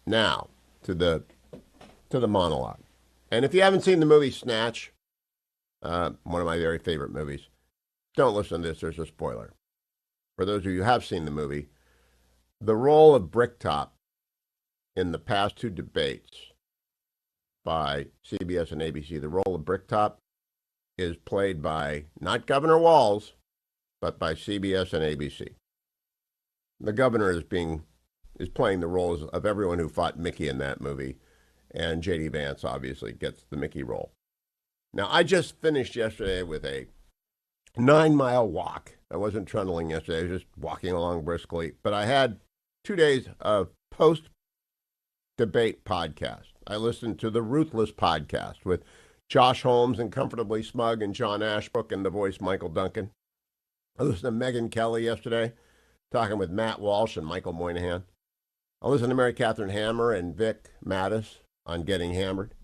Now to the monologue. And if you haven't seen the movie Snatch, one of my very favorite movies, don't listen to this. There's a spoiler. For those of you who have seen the movie, the role of Bricktop in the past two debates by CBS and ABC, the role of Bricktop is played by not Governor Walz, but by CBS and ABC. The governor is playing the roles of everyone who fought Mickey in that movie, and J.D. Vance obviously gets the Mickey role. Now, I just finished yesterday with a 9-mile walk. I wasn't trundling yesterday. I was just walking along briskly. But I had 2 days of post-debate podcast. I listened to the Ruthless podcast with Josh Holmes and Comfortably Smug and John Ashbrook and the voice Michael Duncan. I listened to Megyn Kelly yesterday, talking with Matt Walsh and Michael Moynihan. I listened to Mary Catherine Hammer and Vic Mattis on Getting Hammered.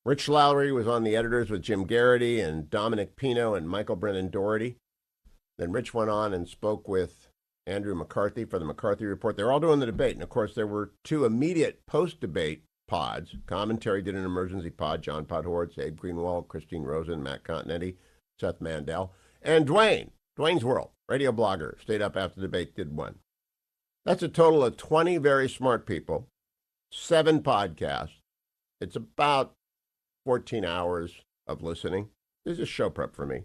Rich Lowry was on the editors with Jim Garrity and Dominic Pino and Michael Brennan Doherty. Then Rich went on and spoke with Andrew McCarthy for the McCarthy Report. They were all doing the debate. And, of course, there were two immediate post-debate pods. Commentary did an emergency pod. John Podhoretz, Abe Greenwald, Christine Rosen, Matt Continetti, Seth Mandel. And Dwayne's World, radio blogger, stayed up after the debate, did one. That's a total of 20 very smart people, 7 podcasts. It's about 14 hours of listening. This is show prep for me.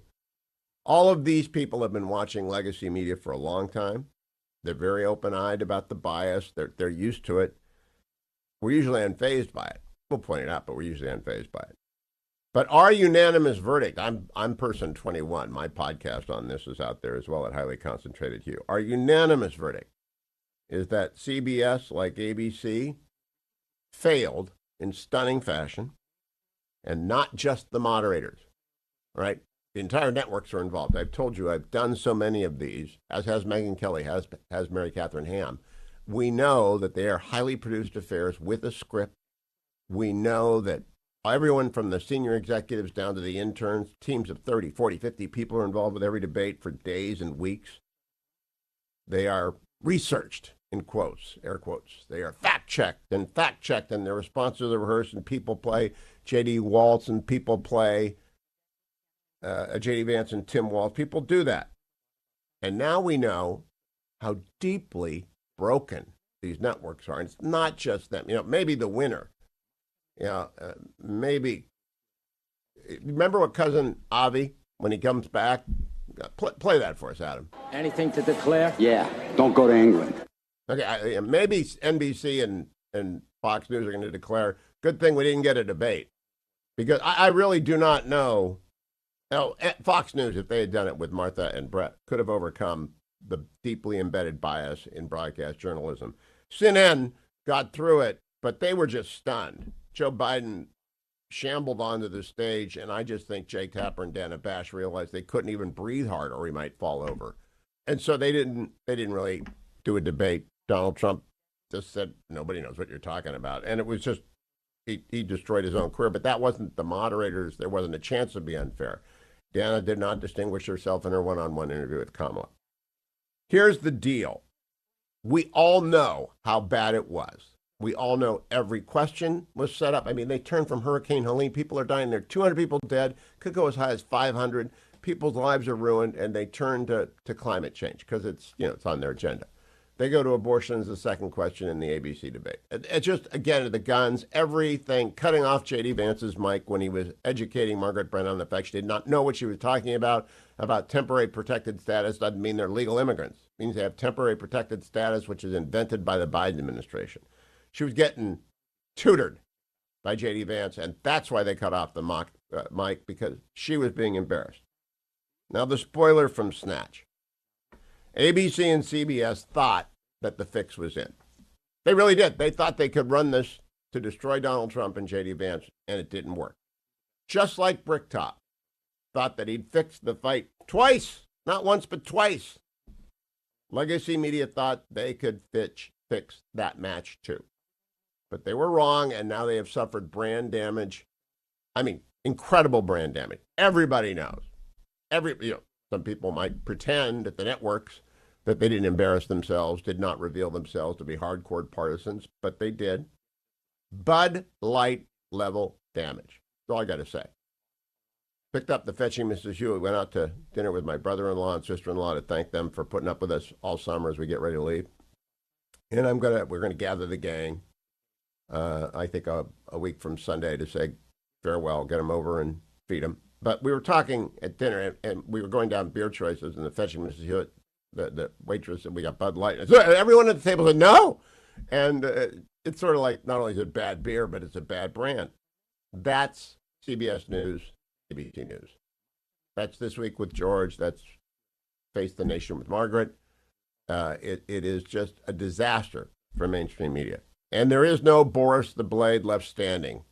All of these people have been watching legacy media for a long time. They're very open-eyed about the bias. They're used to it. We're usually unfazed by it. We'll point it out, but we're usually unfazed by it. But our unanimous verdict, I'm person 21. My podcast on this is out there as well at Highly Concentrated Hugh. Our unanimous verdict is that CBS, like ABC, failed in stunning fashion, and not just the moderators, right? The entire networks are involved. I've told you I've done so many of these, as has Megyn Kelly, has Mary Catherine Ham. We know that they are highly produced affairs with a script. We know that everyone from the senior executives down to the interns, teams of 30, 40, 50 people are involved with every debate for days and weeks. They are researched, in quotes, air quotes. They are fact-checked, and their responses are rehearsed, and people play J.D. Waltz, and people play J.D. Vance and Tim Waltz. People do that. And now we know how deeply broken these networks are. And it's not just them. Maybe the winner. Maybe. Remember what cousin Avi, when he comes back? Play that for us, Adam. Anything to declare? Yeah, don't go to England. Okay, maybe NBC and Fox News are going to declare, good thing we didn't get a debate. Because I really do not know. Fox News, if they had done it with Martha and Brett, could have overcome the deeply embedded bias in broadcast journalism. CNN got through it, but they were just stunned. Joe Biden shambled onto the stage, and I just think Jake Tapper and Dana Bash realized they couldn't even breathe hard or he might fall over. And so they didn't really do a debate. Donald Trump just said, nobody knows what you're talking about. And it was just, he destroyed his own career. But that wasn't the moderators. There wasn't a chance to be unfair. Dana did not distinguish herself in her one-on-one interview with Kamala. Here's the deal. We all know how bad it was. We all know every question was set up. I mean, they turned from Hurricane Helene. People are dying. There are 200 people dead. Could go as high as 500. People's lives are ruined, and they turn to climate change because it's on their agenda. They go to abortion as the second question in the ABC debate. It's just, again, the guns, everything, cutting off J.D. Vance's mic when he was educating Margaret Brennan on the fact she did not know what she was talking about temporary protected status. Doesn't mean they're legal immigrants. It means they have temporary protected status, which is invented by the Biden administration. She was getting tutored by J.D. Vance, and that's why they cut off the mic, because she was being embarrassed. Now, the spoiler from Snatch. ABC and CBS thought that the fix was in. They really did. They thought they could run this to destroy Donald Trump and J.D. Vance, and it didn't work. Just like Bricktop thought that he'd fix the fight twice, not once, but twice. Legacy media thought they could fix that match too. But they were wrong, and now they have suffered brand damage. I mean, incredible brand damage. Everybody knows. Some people might pretend at the networks that they didn't embarrass themselves, did not reveal themselves to be hardcore partisans, but they did. Bud Light level damage. That's all I got to say. Picked up the Fetching Mrs. Hugh. Went out to dinner with my brother-in-law and sister-in-law to thank them for putting up with us all summer as we get ready to leave. And we're gonna gather the gang. I think a week from Sunday to say farewell, get them over and feed them. But we were talking at dinner, and we were going down beer choices, and the Fetching Mrs. Hewitt, the waitress said, we got Bud Light. And so everyone at the table said, no. And it's sort of like, not only is it bad beer, but it's a bad brand. That's CBS News, ABC News. That's This Week with George. That's Face the Nation with Margaret. It is just a disaster for mainstream media. And there is no Boris the Blade left standing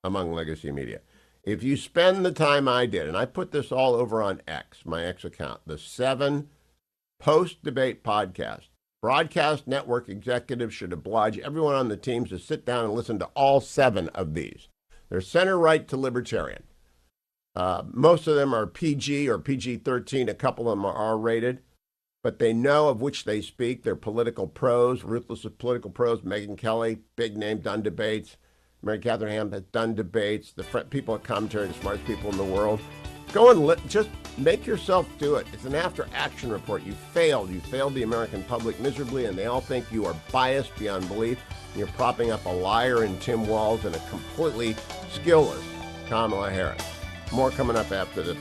among legacy media. If you spend the time I did, and I put this all over on X, my X account, the 7 post-debate podcasts, broadcast network executives should oblige everyone on the teams to sit down and listen to all 7 of these. They're center-right to libertarian. Most of them are PG or PG-13. A couple of them are R-rated. But they know of which they speak. They're political pros, ruthless political pros. Megyn Kelly, big name, done debates. Mary Catherine Ham has done debates. The people at Commentary, the smartest people in the world. Go and just make yourself do it. It's an after-action report. You failed. You failed the American public miserably, and they all think you are biased beyond belief. You're propping up a liar in Tim Walz and a completely skillless Kamala Harris. More coming up after the break.